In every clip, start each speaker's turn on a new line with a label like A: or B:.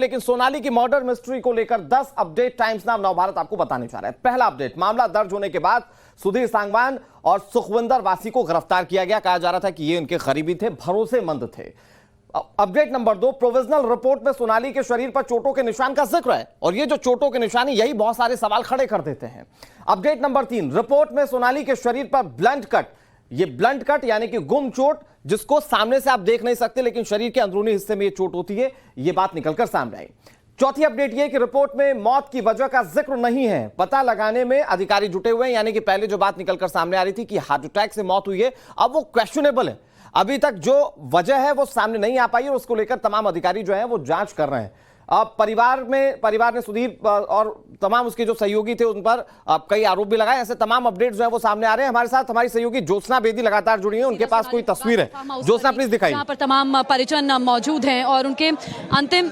A: लेकिन सोनाली की murder mystery को लेकर 10 अपडेट टाइम्स नाउ नवभारत आपको बताने जा रहा है। पहला अपडेट, मामला दर्ज होने के बाद सुधीर सांगवान और सुखविंदर वासी को गिरफ्तार किया गया। कहा जा रहा था कि ये उनके करीबी थे, भरोसेमंद थे। अपडेट नंबर 2, प्रोविजनल रिपोर्ट में सोनाली के शरीर पर चोटों के निशान का जिक्र है और ये जो चोटों के निशान यही बहुत सारे सवाल खड़े कर देते हैं। अपडेट नंबर 3, रिपोर्ट में सोनाली के शरीर पर ब्लंट कट, ये ब्लंट कट यानी कि गुम चोट, जिसको सामने से आप देख नहीं सकते लेकिन शरीर के अंदरूनी हिस्से में ये चोट होती है, ये बात निकलकर सामने आई। चौथी अपडेट ये कि रिपोर्ट में मौत की वजह का जिक्र नहीं है, पता लगाने में अधिकारी जुटे हुए हैं। यानी कि पहले जो बात निकलकर सामने आ रही थी कि हार्ट अटैक से मौत हुई है, अब वो क्वेश्चनेबल है। अभी तक जो वजह है वो सामने नहीं आ पाई और उसको लेकर तमाम अधिकारी जो है वो जांच कर रहे हैं। अब परिवार ने सुधीर और तमाम उसके जो सहयोगी थे उन पर कई आरोप भी लगाए। ऐसे तमाम अपडेट्स जो है वो सामने आ रहे हैं। हमारे साथ हमारी सहयोगी ज्योत्सना बेदी लगातार जुड़ी है, उनके पास कोई तस्वीर है। ज्योत्सना प्लीज दिखाइए।
B: यहाँ पर तमाम परिजन मौजूद हैं और उनके अंतिम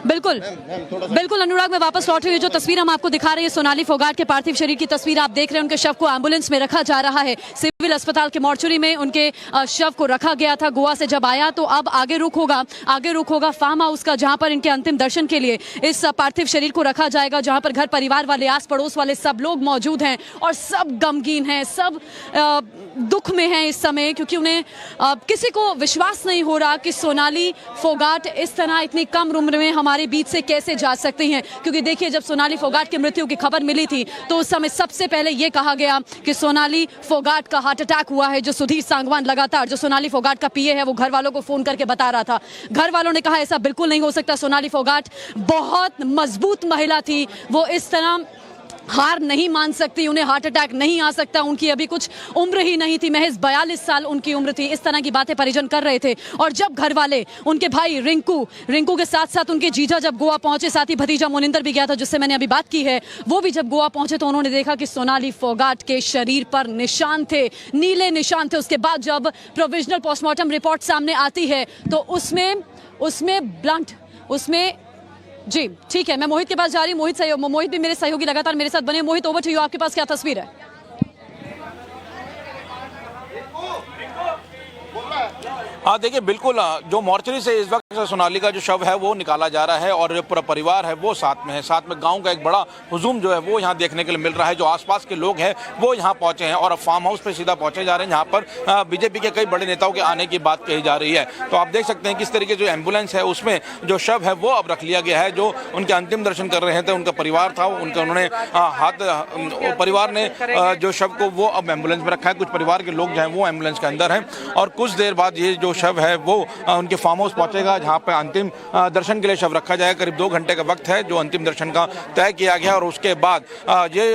B: बिल्कुल अनुराग, मैं वापस लौट रही हूँ। जो तस्वीर हम आपको दिखा रहे हैं सोनाली फोगाट के पार्थिव शरीर की तस्वीर आप देख रहे हैं। उनके शव को एम्बुलेंस में रखा जा रहा है। सिविल अस्पताल के मॉर्चुरी में उनके शव को रखा गया था गोवा से जब आया। तो अब आगे रुख होगा फार्म हाउस का, जहां पर इनके अंतिम दर्शन के लिए इस पार्थिव शरीर को रखा जाएगा, जहां पर घर परिवार वाले, आस पड़ोस वाले सब लोग मौजूद हैं और सब गमगीन हैं, सब दुख में हैं इस समय, क्योंकि उन्हें किसी को विश्वास नहीं हो रहा कि सोनाली फोगाट इस तरह इतनी कम उम्र में हमारे बीच से कैसे जा सकती हैं। क्योंकि देखिए, जब सोनाली फोगाट की मृत्यु की खबर मिली थी तो उस समय सबसे पहले यह कहा गया कि सोनाली फोगाट का हार्ट अटैक हुआ है। जो सुधीर सांगवान लगातार जो सोनाली फोगाट का पीए है वो घर वालों को फोन करके बता रहा था। घर वालों ने कहा ऐसा बिल्कुल नहीं हो सकता, सोनाली फोगाट बहुत मजबूत महिला थी, वो इस तरह हार नहीं मान सकती, उन्हें हार्ट अटैक नहीं आ सकता, उनकी अभी कुछ उम्र ही नहीं थी, महज 42 साल उनकी उम्र थी। इस तरह की बातें परिजन कर रहे थे। और जब घर वाले, उनके भाई रिंकू के साथ साथ उनके जीजा जब गोवा पहुंचे, साथ ही भतीजा मोनिंदर भी गया था जिससे मैंने अभी बात की है, वो भी जब गोवा पहुंचे तो उन्होंने देखा कि सोनाली फोगाट के शरीर पर निशान थे, नीले निशान थे। उसके बाद जब प्रोविजनल पोस्टमार्टम रिपोर्ट सामने आती है तो उसमें जी ठीक है, मैं मोहित के पास जा रही हूँ। मोहित भी मेरे सहयोगी लगातार मेरे साथ बने। मोहित, ओवर टू यू, आपके पास क्या तस्वीर है?
C: हाँ देखिए, बिल्कुल जो मॉर्चरी से इस वक्त सोनाली का जो शव है वो निकाला जा रहा है और जो पूरा परिवार है वो साथ में है। साथ में गांव का एक बड़ा हुजूम जो है वो यहाँ देखने के लिए मिल रहा है। जो आसपास के लोग हैं वो यहाँ पहुंचे हैं और अब फार्म हाउस पे सीधा पहुंचे जा रहे हैं, जहाँ पर बीजेपी के कई बड़े नेताओं के आने की बात कही जा रही है। तो आप देख सकते हैं किस तरीके जो एम्बुलेंस है उसमें जो शव है वो अब रख लिया गया है। जो उनके अंतिम दर्शन कर रहे थे उनका परिवार था, उन्होंने परिवार ने जो शव को वो अब एम्बुलेंस में रखा है। कुछ परिवार के लोग जो हैं वो एम्बुलेंस के अंदर हैं और कुछ देर बाद ये जो शव है वो उनके फार्म हाउस पहुंचेगा, जहां पर अंतिम दर्शन के लिए शव रखा जाएगा। करीब 2 घंटे का वक्त है जो अंतिम दर्शन का तय किया गया और उसके बाद ये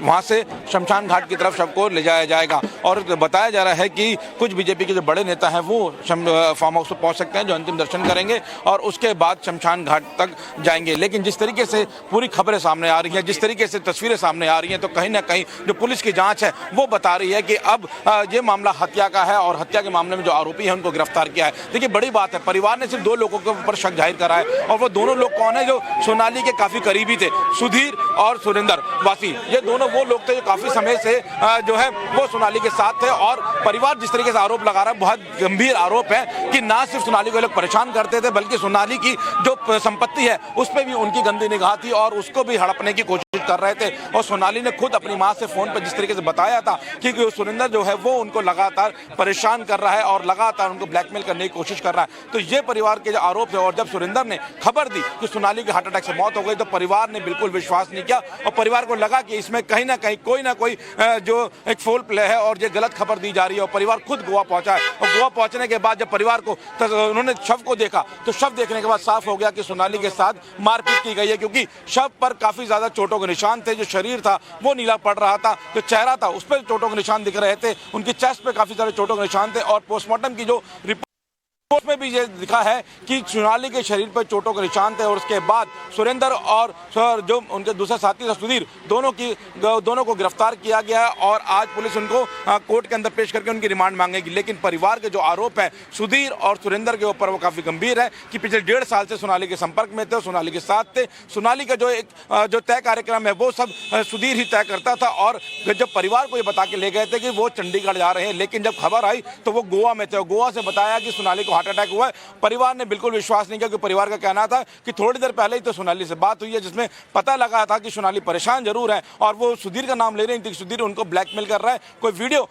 C: वहां से शमशान घाट की तरफ शव को ले जाया जाएगा। और बताया जा रहा है कि कुछ बीजेपी के जो बड़े नेता हैं वो फार्म हाउस पर पहुंच सकते हैं, जो अंतिम दर्शन करेंगे और उसके बाद शमशान घाट तक जाएंगे। लेकिन जिस तरीके से पूरी खबरें सामने आ रही हैं, जिस तरीके से तस्वीरें सामने आ रही हैं, तो कहीं ना कहीं जो पुलिस की जांच है वो बता रही है कि अब ये मामला हत्या का है और हत्या के मामले में जो आरोपी है उनको गिरफ्तार किया है। देखिए, बड़ी बात है, परिवार ने सिर्फ 2 लोगों के ऊपर शक जाहिर करा है और वो दोनों लोग कौन है? जो सोनाली के काफी करीबी थे, सुधीर और सुरेंद्र वासी। ये दोनों वो लोग थे जो काफी समय से जो है वो सोनाली के साथ थे। और परिवार जिस तरीके से आरोप लगा रहा है, बहुत गंभीर आरोप है कि ना सिर्फ सोनाली को लोग परेशान करते थे बल्कि सोनाली की जो संपत्ति है उस पर भी उनकी गंदी निगाह थी और उसको भी हड़पने की कोशिश कर रहे थे। और सोनाली ने खुद अपनी मां से फोन पर जिस तरीके से बताया था कि सुरेंद्र जो है वो उनको लगातार परेशान कर रहा है और लगातार उनको ब्लैकमेल करने की कोशिश कर रहा है। तो ये परिवार के जो आरोप है, और जब सुरेंद्र ने खबर दी कि सोनाली के हार्ट अटैक से मौत हो गई तो परिवार ने बिल्कुल विश्वास नहीं किया और परिवार को लगा कि इसमें कहीं ना कहीं कोई ना कोई जो एक फोल प्ले है और ये गलत खबर दी जा रही है। और परिवार खुद गोवा पहुंचा है और गोवा पहुंचने के बाद जब परिवार को उन्होंने शव को देखा तो शव देखने के बाद साफ हो गया कि सोनाली के साथ मारपीट की गई है, क्योंकि शव पर काफी ज्यादा चोटों के निशान थे। जो शरीर था वो नीला पड़ रहा था, जो चेहरा था उस पर चोटों के निशान दिख रहे थे, उनकी चेस्ट पे काफी सारे चोटों के निशान थे। और पोस्टमार्टम की जो रिपोर्ट में भी ये लिखा है कि सोनाली के शरीर पर चोटों के निशान थे। और उसके बाद सुरेंद्र और जो उनके दूसरे साथी था सुधीर, दोनों को गिरफ्तार किया गया और आज पुलिस उनको कोर्ट के अंदर पेश करके उनकी रिमांड मांगेगी। लेकिन परिवार के जो आरोप है सुधीर और सुरेंद्र के ऊपर वो काफी गंभीर है कि पिछले 1.5 साल से सोनाली के संपर्क में थे, सोनाली के साथ थे। सोनाली का जो तय कार्यक्रम है वो सब सुधीर ही तय करता था। और जब परिवार को ये बता के ले गए थे कि वो चंडीगढ़ जा रहे हैं, लेकिन जब खबर आई तो वो गोवा में थे। गोवा से बताया कि सोनाली को को हार्ट अटैक हुआ है। परिवार ने बिल्कुल विश्वास नहीं किया, क्योंकि परिवार का कहना था कि थोड़ी देर पहले ही तो सोनाली से बात हुई है, जिसमें पता लगा था कि सोनाली परेशान जरूर है और वो सुधीर का नाम ले रही थी। सुधीर उनको ब्लैकमेल कर रहा है, कोई वीडियो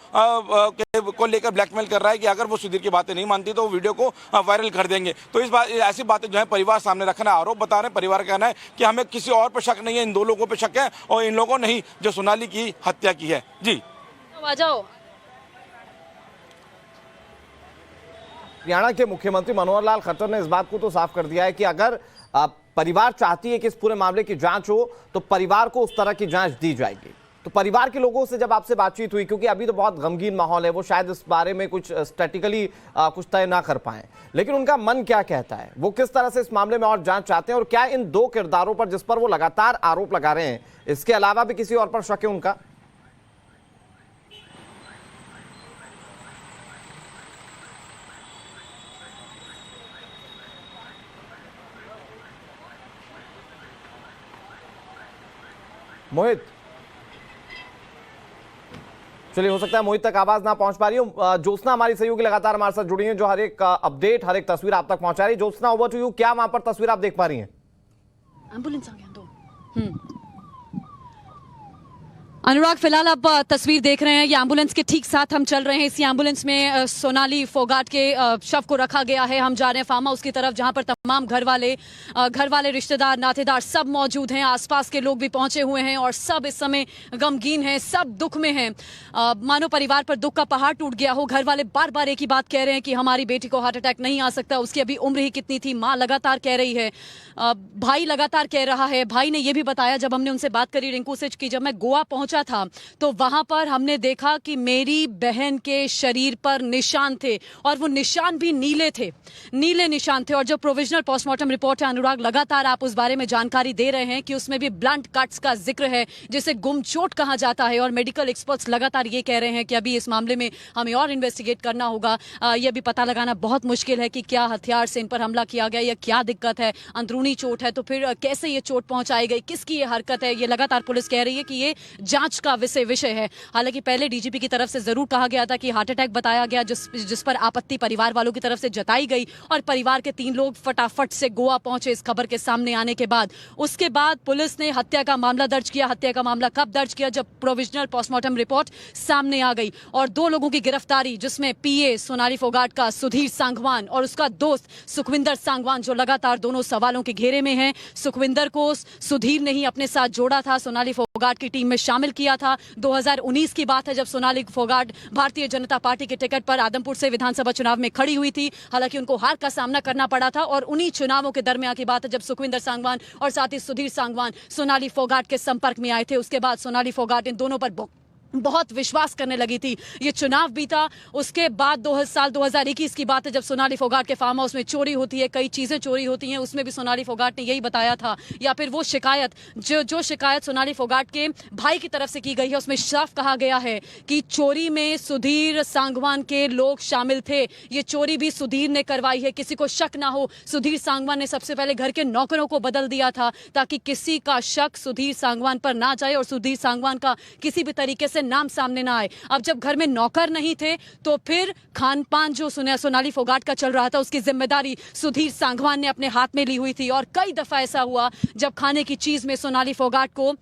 C: को लेकर ब्लैकमेल कर रहा है कि अगर वो सुधीर की बातें नहीं मानती तो वो वीडियो को वायरल कर देंगे। तो इस बात ऐसी बातें जो है परिवार सामने रखना, आरोप बता रहे हैं। परिवार का कहना है कि हमें किसी और पर शक नहीं है, इन दो लोगों पर शक है और इन लोगों ने ही जो सोनाली की हत्या की है। जी
B: आ जाओ।
A: हरियाणा के मुख्यमंत्री मनोहर लाल खट्टर ने इस बात को तो साफ कर दिया है कि अगर परिवार चाहती है कि इस पूरे मामले की जांच हो तो परिवार को उस तरह की जांच दी जाएगी। तो परिवार के लोगों से जब आपसे बातचीत हुई, क्योंकि अभी तो बहुत गमगीन माहौल है, वो शायद इस बारे में कुछ स्टैटिकली कुछ तय ना कर पाए, लेकिन उनका मन क्या कहता है, वो किस तरह से इस मामले में और जांच चाहते हैं और क्या इन दो किरदारों पर जिस पर वो लगातार आरोप लगा रहे हैं, इसके अलावा भी किसी और पर शक है उनका? मोहित, चलिए, हो सकता है मोहित तक आवाज ना पहुंच पा रही हो। ज्योत्सना हमारी सहयोगी लगातार हमारे साथ जुड़ी है, जो हर एक अपडेट, हर एक तस्वीर आप तक पहुंचा रही है। Jyotsna, over to you. क्या वहां पर तस्वीर आप देख पा रही हैं?
B: एम्बुलेंस आ गया दो। अनुराग, फिलहाल आप तस्वीर देख रहे हैं, ये एम्बुलेंस के ठीक साथ हम चल रहे हैं। इसी एम्बुलेंस में सोनाली फोगाट के शव को रखा गया है। हम जा रहे हैं फार्म हाउस की तरफ, जहां पर तमाम घर वाले रिश्तेदार, नातेदार सब मौजूद हैं। आसपास के लोग भी पहुंचे हुए हैं और सब इस समय गमगीन हैं, सब दुख में हैं। मानो परिवार पर दुख का पहाड़ टूट गया हो। घर वाले बार बार एक ही बात कह रहे हैं कि हमारी बेटी को हार्ट अटैक नहीं आ सकता, उसकी अभी उम्र ही कितनी थी। माँ लगातार कह रही है, भाई लगातार कह रहा है। भाई ने यह भी बताया, जब हमने उनसे बात करी रिंकू से, कि जब मैं गोवा पहुंचा था तो वहां पर हमने देखा कि मेरी बहन के शरीर पर निशान थे और वो निशान भी नीले निशान थे। और जो प्रोविजनल पोस्टमार्टम रिपोर्ट है अनुराग, लगातार आप उस बारे में जानकारी दे रहे हैं कि उसमें भी ब्लंट कट्स का जिक्र है, जिसे गुमचोट कहा जाता है। और मेडिकल एक्सपर्ट्स लगातार ये कह रहे हैं कि अभी इस मामले में हमें और इन्वेस्टिगेट करना होगा। यह भी पता लगाना बहुत मुश्किल है कि क्या हथियार से इन पर हमला किया गया या क्या दिक्कत है। अंदरूनी चोट है तो फिर कैसे ये चोट पहुंचाई गई, किसकी ये हरकत है, ये लगातार पुलिस कह रही है कि ये जांच का विषय है। हालांकि पहले डीजीपी की तरफ से जरूर कहा गया था कि हार्ट अटैक बताया गया, जिस पर आपत्ति परिवार वालों की तरफ से जताई गई और परिवार के 3 लोग फटाफट से गोवा पहुंचे इस खबर के सामने आने के बाद। उसके बाद पुलिस ने हत्या का मामला दर्ज किया। हत्या का मामला कब दर्ज किया? जब प्रोविजनल पोस्टमार्टम रिपोर्ट सामने आ गई और 2 लोगों की गिरफ्तारी, जिसमें पीए सोनाली फोगाट का सुधीर सांगवान और उसका दोस्त सुखविंदर सांगवान, जो लगातार दोनों सवालों के घेरे में हैं। सुखविंदर को सुधीर ने ही अपने साथ जोड़ा था, सोनाली फोगाट की टीम में शामिल किया था। 2019 की बात है, जब सोनाली फोगाट भारतीय जनता पार्टी के टिकट पर आदमपुर से विधानसभा चुनाव में खड़ी हुई थी। हालांकि उनको हार का सामना करना पड़ा था और उन्हीं चुनावों के दरमियान की बात है जब सुखविंदर सांगवान और साथ ही सुधीर सांगवान सोनाली फोगाट के संपर्क में आए थे। उसके बाद सोनाली फोगाट इन दोनों पर बहुत विश्वास करने लगी थी। ये चुनाव बीता, उसके बाद साल 2021 की बात है, जब सोनाली फोगाट के फार्म हाउस में चोरी होती है, कई चीजें चोरी होती हैं। उसमें भी सोनाली फोगाट ने यही बताया था, या फिर वो शिकायत जो शिकायत सोनाली फोगाट के भाई की तरफ से की गई है, उसमें साफ कहा गया है कि चोरी में सुधीर सांगवान के लोग शामिल थे। ये चोरी भी सुधीर ने करवाई है, किसी को शक ना हो। सुधीर सांगवान ने सबसे पहले घर के नौकरों को बदल दिया था ताकि किसी का शक सुधीर सांगवान पर ना जाए और सुधीर सांगवान का किसी भी तरीके से नाम सामने ना आए। अब जब घर में नौकर नहीं थे तो फिर खान पान जो सोनाली फोगाट का चल रहा था, उसकी जिम्मेदारी सुधीर सांगवान ने अपने हाथ में ली हुई थी। और कई दफा ऐसा हुआ जब खाने की चीज में सोनाली फोगाट को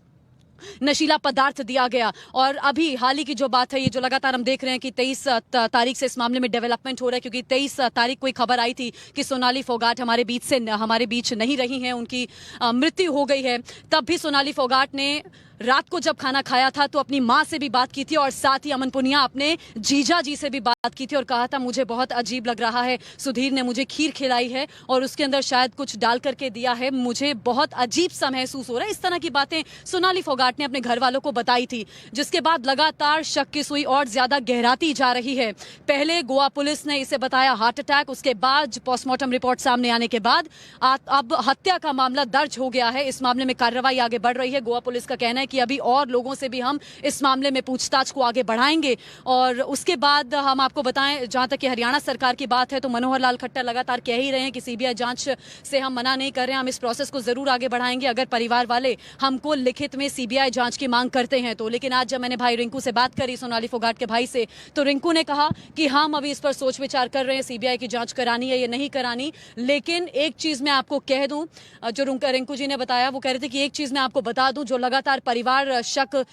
B: नशीला पदार्थ दिया गया। और अभी हाल ही की जो बात है, ये जो लगातार हम देख रहे हैं कि 23 तारीख से इस मामले में डेवलपमेंट हो रहा है, क्योंकि 23 तारीख को एक खबर आई थी कि सोनाली फोगाट हमारे बीच नहीं रही हैं, उनकी मृत्यु हो गई है। तब भी सोनाली फोगाट ने रात को जब खाना खाया था तो अपनी माँ से भी बात की थी और साथ ही अमन पुनिया अपने जीजा जी से भी बात की थी और कहा था मुझे बहुत अजीब लग रहा है, सुधीर ने मुझे खीर खिलाई है और उसके अंदर शायद कुछ डाल करके दिया है, मुझे बहुत अजीब सा महसूस हो रहा है। इस तरह की बातें सोनाली फोगाट ने अपने घर वालों को बताई थी, जिसके बाद लगातार शक की सुई और ज्यादा गहराती जा रही है। पहले गोवा पुलिस ने इसे बताया हार्ट अटैक, उसके बाद पोस्टमार्टम रिपोर्ट सामने आने के बाद अब हत्या का मामला दर्ज हो गया है। इस मामले में कार्रवाई आगे बढ़ रही है। गोवा पुलिस का कहना है कि अभी और लोगों से भी हम इस मामले में पूछताछ को आगे बढ़ाएंगे। और उसके बाद हम आपको बताएं, जहां तक कि हरियाणा सरकार की बात है तो मनोहर लाल खट्टर लगातार कह ही रहे हैं कि सीबीआई जांच से हम मना नहीं कर रहे हैं, हम इस प्रोसेस को जरूर आगे बढ़ाएंगे अगर परिवार वाले हमको लिखित में सीबीआई जांच की मांग करते हैं तो। लेकिन आज जब मैंने भाई रिंकू से बात करी, सोनाली फोगाट के भाई से, तो रिंकू ने कहा कि हम अभी इस पर सोच विचार कर रहे हैं, सीबीआई की जांच करानी है या नहीं करानी। लेकिन एक चीज मैं आपको कह दूं, जो रिंकू जी ने बताया, वो कह रहे थे कि एक चीज मैं आपको बता दूं, जो लगातार परिवार शक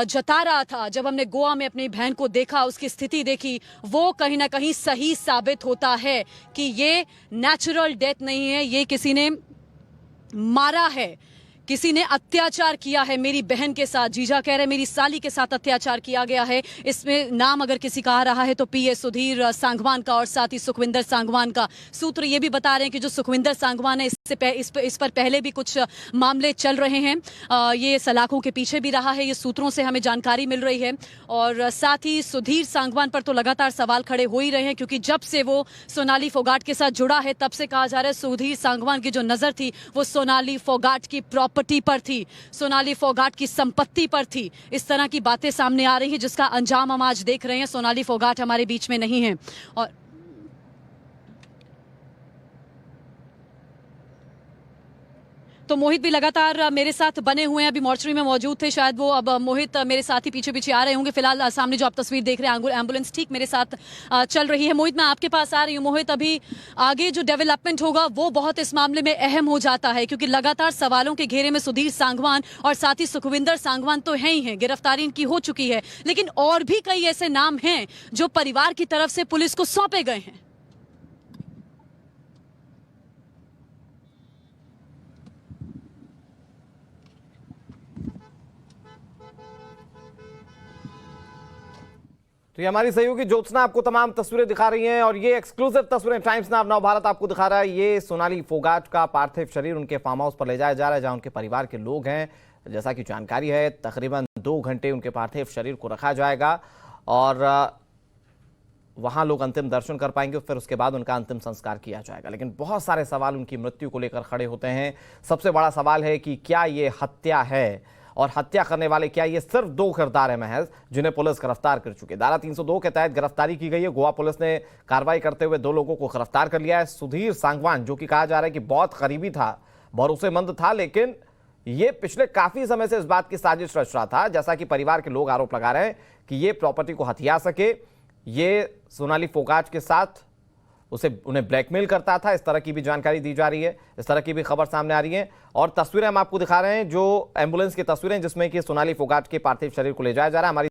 B: जता रहा था जब हमने गोवा में अपनी बहन को देखा, उसकी स्थिति देखी, वो कहीं ना कहीं सही साबित होता है कि ये नेचुरल डेथ नहीं है, ये किसी ने मारा है, किसी ने अत्याचार किया है मेरी बहन के साथ। जीजा कह रहे मेरी साली के साथ अत्याचार किया गया है। इसमें नाम अगर किसी का आ रहा है तो पीए सुधीर सांगवान का और साथ ही सुखविंदर सांगवान का। सूत्र ये भी बता रहे हैं कि जो सुखविंदर सांगवान है इस पर पहले भी कुछ मामले चल रहे हैं, ये सलाखों के पीछे भी रहा है, ये सूत्रों से हमें जानकारी मिल रही है। और साथ ही सुधीर सांगवान पर तो लगातार सवाल खड़े हो ही रहे हैं, क्योंकि जब से वो सोनाली फोगाट के साथ जुड़ा है तब से कहा जा रहा है सुधीर सांगवान की जो नजर थी वो सोनाली फोगाट की प्रॉपर्टी पर थी, सोनाली फोगाट की संपत्ति पर थी। इस तरह की बातें सामने आ रही हैं जिसका अंजाम हम आज देख रहे हैं। सोनाली फोगाट हमारे बीच में नहीं है। और तो मोहित भी लगातार मेरे साथ बने हुए हैं, अभी मॉर्चरी में मौजूद थे शायद वो, अब मोहित मेरे साथ ही पीछे पीछे आ रहे होंगे। फिलहाल सामने जो आप तस्वीर देख रहे हैं, एम्बुलेंस ठीक मेरे साथ चल रही है। मोहित, मैं आपके पास आ रही हूँ। मोहित, अभी आगे जो डेवलपमेंट होगा वो बहुत इस मामले में अहम हो जाता है, क्योंकि लगातार सवालों के घेरे में सुधीर सांगवान और साथ ही सुखविंदर सांगवान तो है ही हैं, गिरफ्तारी इनकी हो चुकी है, लेकिन और भी कई ऐसे नाम हैं जो परिवार की तरफ से पुलिस को सौंपे गए हैं।
A: तो ये हमारी सहयोगी ज्योत्सना आपको तमाम तस्वीरें दिखा रही हैं और ये एक्सक्लूसिव तस्वीरें टाइम्स नाउ नव भारत आपको दिखा रहा है। ये सोनाली फोगाट का पार्थिव शरीर उनके फार्म हाउस पर ले जाया जा रहा है, जहां उनके परिवार के लोग हैं। जैसा कि जानकारी है, तकरीबन 2 घंटे उनके पार्थिव शरीर को रखा जाएगा और वहां लोग अंतिम दर्शन कर पाएंगे, फिर उसके बाद उनका अंतिम संस्कार किया जाएगा। लेकिन बहुत सारे सवाल उनकी मृत्यु को लेकर खड़े होते हैं। सबसे बड़ा सवाल है कि क्या ये हत्या है, और हत्या करने वाले क्या ये सिर्फ 2 किरदार है महज जिन्हें पुलिस गिरफ्तार कर चुकी है। धारा 302 के तहत गिरफ्तारी की गई है। गोवा पुलिस ने कार्रवाई करते हुए 2 लोगों को गिरफ्तार कर लिया है। सुधीर सांगवान, जो कि कहा जा रहा है कि बहुत करीबी था, भरोसेमंद था, लेकिन ये पिछले काफी समय से इस बात की साजिश रच रहा था, जैसा कि परिवार के लोग आरोप लगा रहे हैं कि ये प्रॉपर्टी को हथिया सके, ये सोनाली फोगाट के साथ उन्हें ब्लैकमेल करता था। इस तरह की भी जानकारी दी जा रही है, इस तरह की भी खबर सामने आ रही है। और तस्वीरें हम आपको दिखा रहे हैं, जो एम्बुलेंस की तस्वीरें जिसमें कि सोनाली फोगाट के पार्थिव शरीर को ले जाया जा रहा है। हमारी